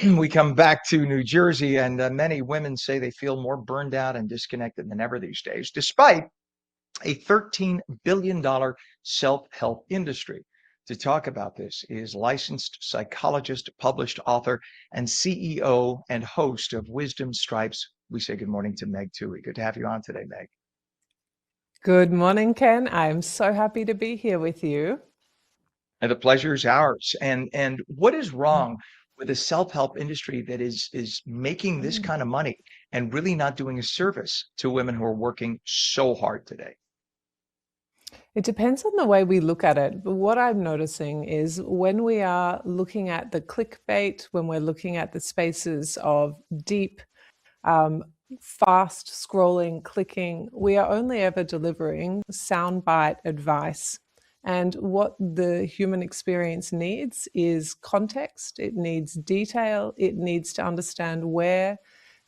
We come back to New Jersey, and many women say they feel more burned out and disconnected than ever these days, despite a $13 billion self-help industry. To talk about this is licensed psychologist, published author, and CEO and host of Wisdom Stripes. We say good morning to Meg Toohey. Good to have you on today, Meg. Good morning, Ken. I'm so happy to be here with you. And the pleasure is ours. And what is wrong with a self-help industry that is making this Mm. kind of money and really not doing a service to women who are working so hard today? It depends on the way we look at it. But what I'm noticing is when we are looking at the clickbait, when we're looking at the spaces of deep, um, fast scrolling, clicking, we are only ever delivering soundbite advice. And what the human experience needs is context, it needs detail, it needs to understand where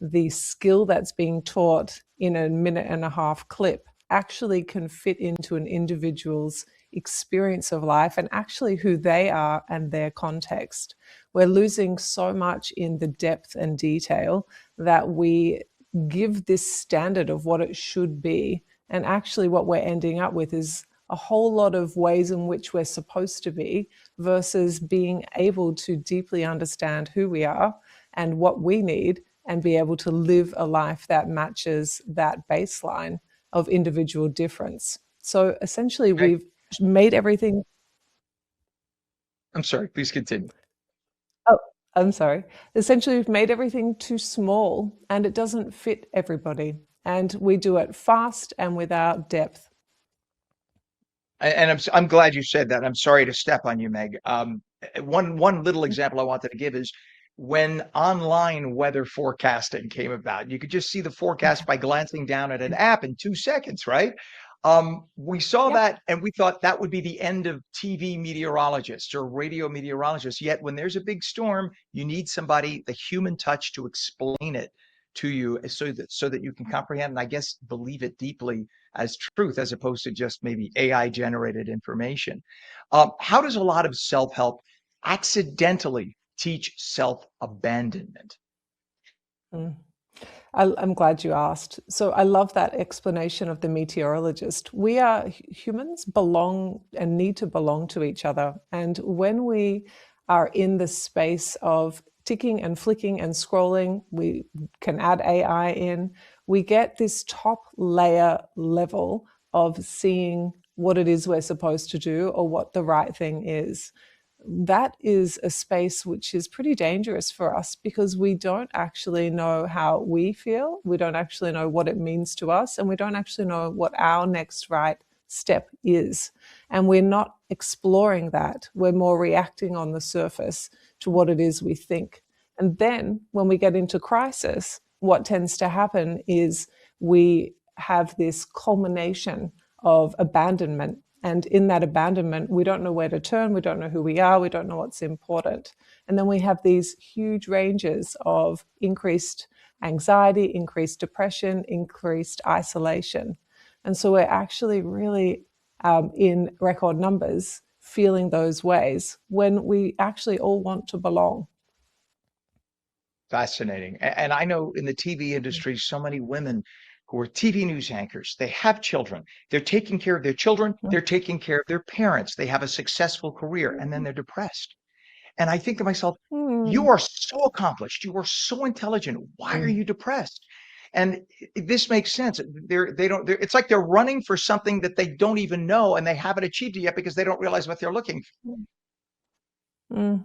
the skill that's being taught in a minute and a half clip actually can fit into an individual's experience of life and actually who they are and their context. We're losing so much in the depth and detail that we give this standard of what it should be. And actually, what we're ending up with is a whole lot of ways in which we're supposed to be versus being able to deeply understand who we are and what we need and be able to live a life that matches that baseline of individual difference. So essentially, Meg, we've made everything. I'm sorry, please continue. Oh, I'm sorry. Essentially, we've made everything too small and it doesn't fit everybody. And we do it fast and without depth. And I'm glad you said that. I'm sorry to step on you, Meg. One little example I wanted to give is when online weather forecasting came about. You could just see the forecast by glancing down at an app in 2 seconds, right? We saw Yep. that and we thought that would be the end of TV meteorologists or radio meteorologists. Yet when there's a big storm, you need somebody, the human touch, to explain it to you so that you can comprehend and I guess believe it deeply as truth as opposed to just maybe AI generated information. How does a lot of self-help accidentally teach self-abandonment? Mm. I'm glad you asked. So I love that explanation of the meteorologist. We are humans belong and need to belong to each other. And when we are in the space of ticking and flicking and scrolling, we can add AI in, we get this top layer level of seeing what it is we're supposed to do or what the right thing is. That is a space which is pretty dangerous for us because we don't actually know how we feel. We don't actually know what it means to us, and we don't actually know what our next right step is. And we're not exploring that. We're more reacting on the surface to what it is we think. And then when we get into crisis, what tends to happen is we have this culmination of abandonment, and in that abandonment, we don't know where to turn, we don't know who we are, we don't know what's important. And then we have these huge ranges of increased anxiety, increased depression, increased isolation. And so we're actually really in record numbers feeling those ways when we actually all want to belong. Fascinating. And I know in the TV industry, so many women who are TV news anchors, they have children. They're taking care of their children. They're taking care of their parents. They have a successful career and then they're depressed. And I think to myself, you Mm. are so accomplished. You are so intelligent. Why are you depressed? And this makes sense. It's like they're running for something that they don't even know and they haven't achieved it yet because they don't realize what they're looking for. Mm.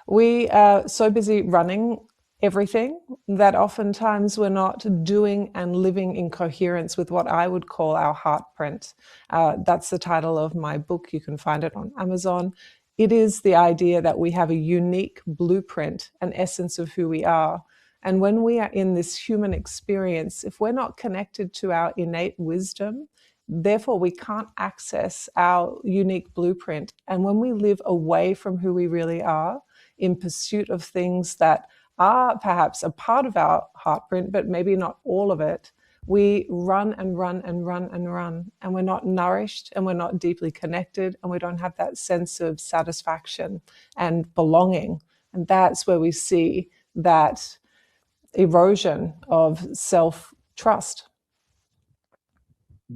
We are so busy running everything that oftentimes we're not doing and living in coherence with what I would call our heart print. That's the title of my book. You can find it on Amazon. It is the idea that we have a unique blueprint, an essence of who we are. And when we are in this human experience, if we're not connected to our innate wisdom, therefore, we can't access our unique blueprint. And when we live away from who we really are in pursuit of things that are perhaps a part of our heartprint, but maybe not all of it, we run and run and run and run. And we're not nourished and we're not deeply connected and we don't have that sense of satisfaction and belonging. And that's where we see that erosion of self trust.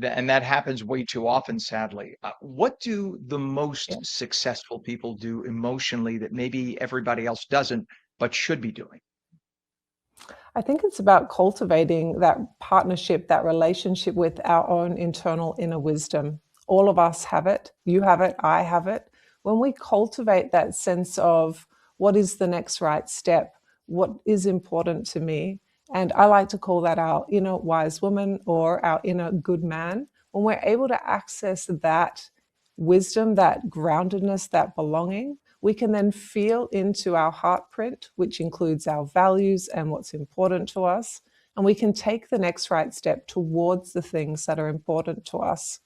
And that happens way too often, sadly. What do the most Yeah. successful people do emotionally that maybe everybody else doesn't, but should be doing? I think it's about cultivating that partnership, that relationship with our own internal inner wisdom. All of us have it. You have it. I have it. When we cultivate that sense of what is the next right step, what is important to me, and I like to call that our inner wise woman or our inner good man, when we're able to access that wisdom, that groundedness, that belonging, we can then feel into our heart print, which includes our values and what's important to us. And we can take the next right step towards the things that are important to us.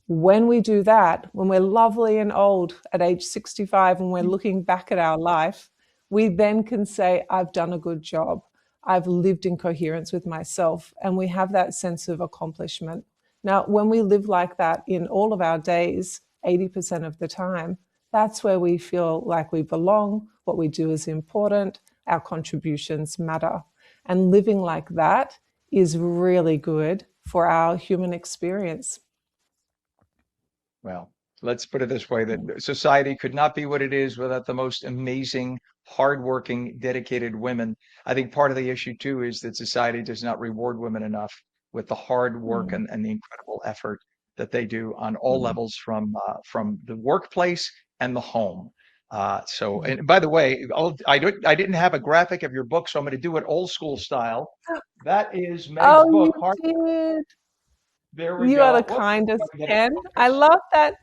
When we do that, when we're lovely and old at age 65 and we're looking back at our life, we then can say, I've done a good job. I've lived in coherence with myself. And we have that sense of accomplishment. Now, when we live like that in all of our days, 80% of the time, that's where we feel like we belong, what we do is important, our contributions matter. And living like that is really good for our human experience. Well, let's put it this way, that society could not be what it is without the most amazing, hardworking, dedicated women. I think part of the issue too is that society does not reward women enough with the hard work Mm, and the incredible effort that they do on all mm, levels from the workplace and the home. So, mm. and by the way, I didn't have a graphic of your book, so I'm going to do it old school style. That is Meg's Oh, you book. did. There we You are the go. Whoops, if kindest, I can get it Ken. to I focus. love that.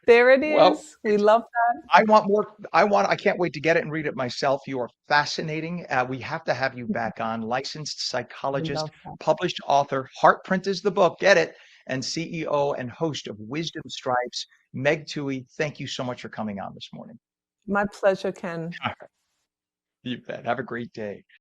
There it Well, is. We love that. I want more. I can't wait to get it and read it myself. You are fascinating. We have to have you back on. Licensed We psychologist, love that. published author, Heartprint is the book. Get it. And CEO and host of Wisdom Stripes, Meg Toohey. Thank you so much for coming on this morning. My pleasure, Ken. You bet. Have a great day.